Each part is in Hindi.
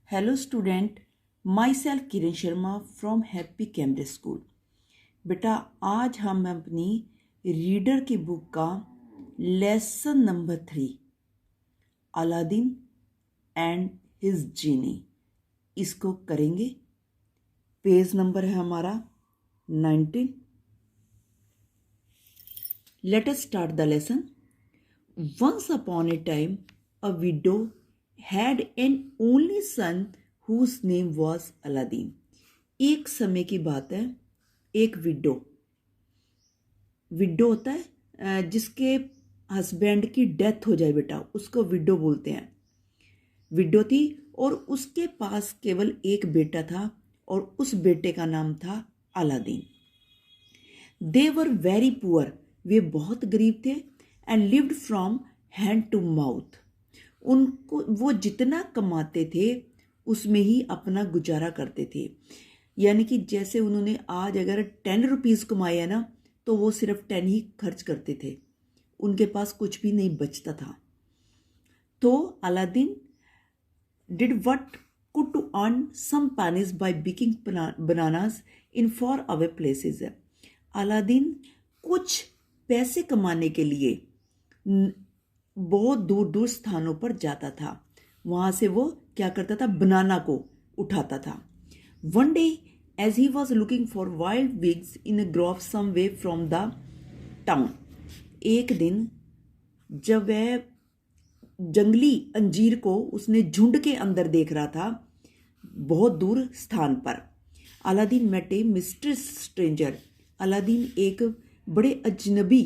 Hello student, myself Kiran Sharma from happy Cambridge school. बेटा, आज हम अपनी रीडर की बुक का lesson number 3 Aladdin and his genie इसको करेंगे। पेज नंबर है हमारा 19। Let us start the lesson. Once upon a time a widow had an only son whose name was Aladdin. एक समय की बात है, एक विडो होता है जिसके हस्बैंड की डेथ हो जाए बेटा, उसको विडो बोलते हैं। विडो थी और उसके पास केवल एक बेटा था और उस बेटे का नाम था Aladdin. They were very poor, वे बहुत गरीब थे। And lived from hand to mouth, उनको वो जितना कमाते थे उसमें ही अपना गुजारा करते थे। यानी कि जैसे उन्होंने आज अगर 10 रुपीज़ कमाए हैं ना, तो वो सिर्फ 10 ही खर्च करते थे, उनके पास कुछ भी नहीं बचता था। तो Aladdin did what could to earn some pennies by picking bananas in far away places. Aladdin कुछ पैसे कमाने के लिए बहुत दूर दूर स्थानों पर जाता था। वहाँ से वो क्या करता था, बनाना को उठाता था। One day as he was looking for wild figs in a grove some way from the town, एक दिन जब वह जंगली अंजीर को उसने झुंड के अंदर देख रहा था बहुत दूर स्थान पर, अलादीन मेट ए मिस्ट्रेस स्ट्रेंजर। अलादीन एक बड़े अजनबी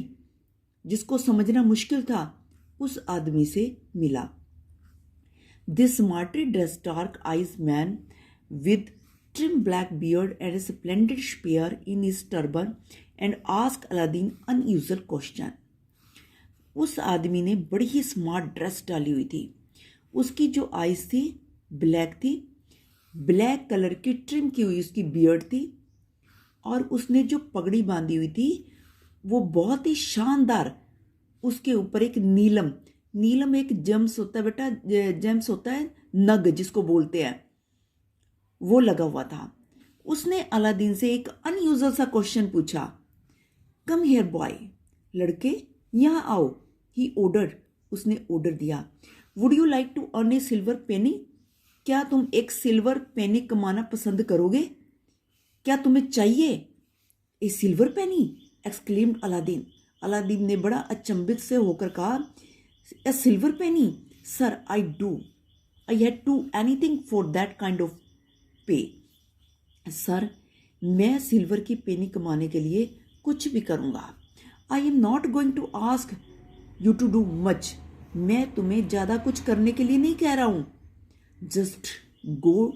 जिसको समझना मुश्किल था उस आदमी से मिला। This smartly dressed dark eyes man with trim black beard and a splendid spear in his turban and asked Aladdin unusual question. उस आदमी ने बड़ी ही स्मार्ट ड्रेस डाली हुई थी, उसकी जो आइज थी ब्लैक थी, ब्लैक कलर की ट्रिम की हुई उसकी बियर्ड थी, और उसने जो पगड़ी बांधी हुई थी वो बहुत ही शानदार, उसके ऊपर एक नीलम एक जेम्स होता है बेटा, जेम्स होता है नग जिसको बोलते हैं, वो लगा हुआ था। उसने अलादीन से एक अनयूजुअल सा क्वेश्चन पूछा। कम हियर बॉय, लड़के यहाँ आओ। ही ऑर्डर्ड, उसने ऑर्डर दिया। Would you like to earn a silver penny, क्या तुम एक सिल्वर पेनी कमाना पसंद करोगे, क्या तुम्हें चाहिए? A silver penny, exclaimed Aladdin. Aladdin ने बड़ा अचंभित से होकर कहा, a silver penny, sir I do, I had to anything for that kind of pay. Sir, मैं सिल्वर की पेनी कमाने के लिए कुछ भी करूँगा। I am not going to ask you to do much, मैं तुम्हें ज़्यादा कुछ करने के लिए नहीं कह रहा हूँ। Just go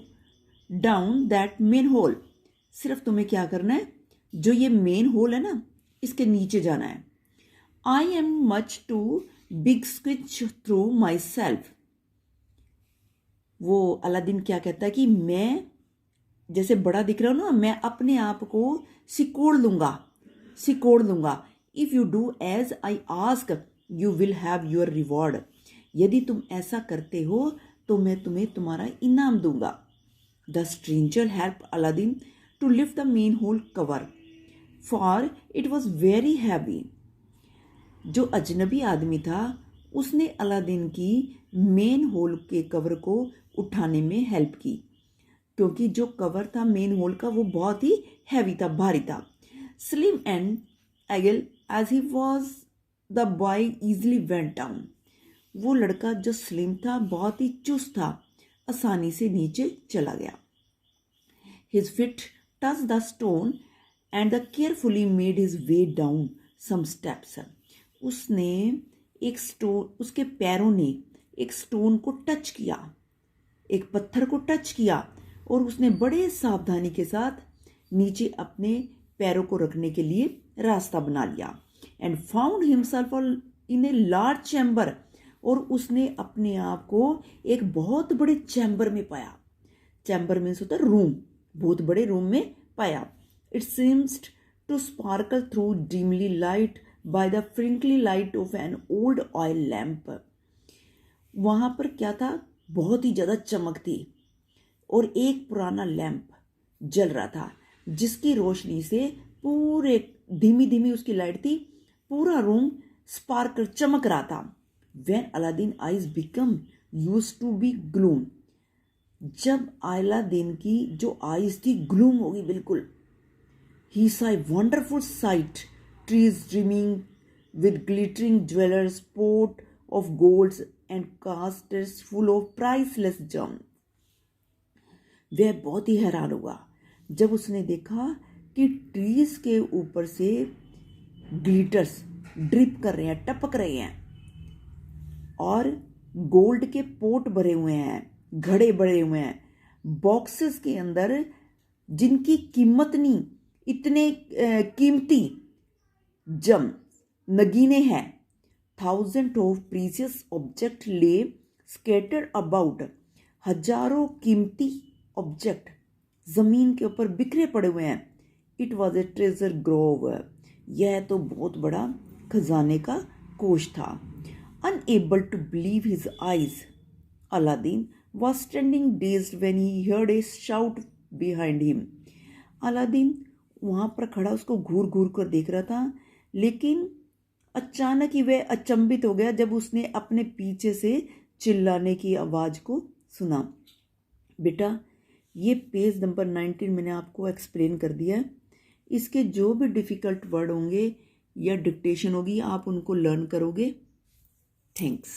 down that main whole, सिर्फ तुम्हें क्या करना है, जो ये मेन होल है ना, इसके नीचे जाना है। I am much too big squeeze through myself. वो अलादीन क्या कहता है कि मैं जैसे बड़ा दिख रहा हूँ ना, मैं अपने आप को सिकोड़ लूंगा। If you do as I ask you will have your reward, यदि तुम ऐसा करते हो तो मैं तुम्हें तुम्हारा इनाम दूंगा। The stranger help Aladdin to lift the manhole cover for it was very heavy. जो अजनबी आदमी था उसने अलादीन की मेन होल के कवर को उठाने में हेल्प की, क्योंकि जो कवर था मेन होल का वो बहुत ही हैवी था, भारी था। Slim and agile as he was the boy easily went down, वो लड़का जो स्लिम था, बहुत ही चुस्त था, आसानी से नीचे चला गया। His feet touch the stone and the carefully made his way down some steps. उसने एक स्टोन, उसके पैरों ने एक स्टोन को टच किया, एक पत्थर को टच किया, और उसने बड़े सावधानी के साथ नीचे अपने पैरों को रखने के लिए रास्ता बना लिया। And found himself in a large chamber, और उसने अपने आप को एक बहुत बड़े चैम्बर में पाया। चैम्बर मीन्स होता है रूम, बहुत बड़े रूम में पाया। It seems to sparkle through dimly light by the flickery light of an old oil lamp. वहाँ पर क्या था, बहुत ही ज़्यादा चमक थी, और एक पुराना लैंप जल रहा था जिसकी रोशनी से पूरे, धीमी धीमी उसकी लाइट थी, पूरा रूम स्पार्कल चमक रहा था। When Aladdin eyes become used to be gloom, जब अलादीन की जो आईज थी ग्लूम होगी बिल्कुल। He saw a wonderful sight, trees dreaming with glittering jewelers, pot of golds and caskets full of priceless gems. वह बहुत ही हैरान हुआ जब उसने देखा कि ट्रीज के ऊपर से ग्लिटर्स ड्रिप कर रहे हैं, टपक रहे हैं, और गोल्ड के पोट भरे हुए हैं, घड़े भरे हुए हैं, बॉक्सेस के अंदर जिनकी कीमत नहीं, इतने कीमती जम नगीने हैं। थाउजेंड ऑफ प्रीशियस ऑब्जेक्ट ले स्कैटर्ड अबाउट, हजारों कीमती ऑब्जेक्ट जमीन के ऊपर बिखरे पड़े हुए हैं। It was a treasure Grove, यह तो बहुत बड़ा खजाने का कोष था। Unable to believe his eyes, Aladdin was standing dazed when he heard a shout behind him. Aladdin वहाँ पर खड़ा उसको घूर घूर कर देख रहा था, लेकिन अचानक ही वह अचंभित हो गया जब उसने अपने पीछे से चिल्लाने की आवाज़ को सुना। बेटा, ये पेज नंबर 19 मैंने आपको एक्सप्लेन कर दिया है। इसके जो भी डिफ़िकल्ट वर्ड होंगे या डिक्टेशन होगी, आप उनको लर्न करोगे। Thanks.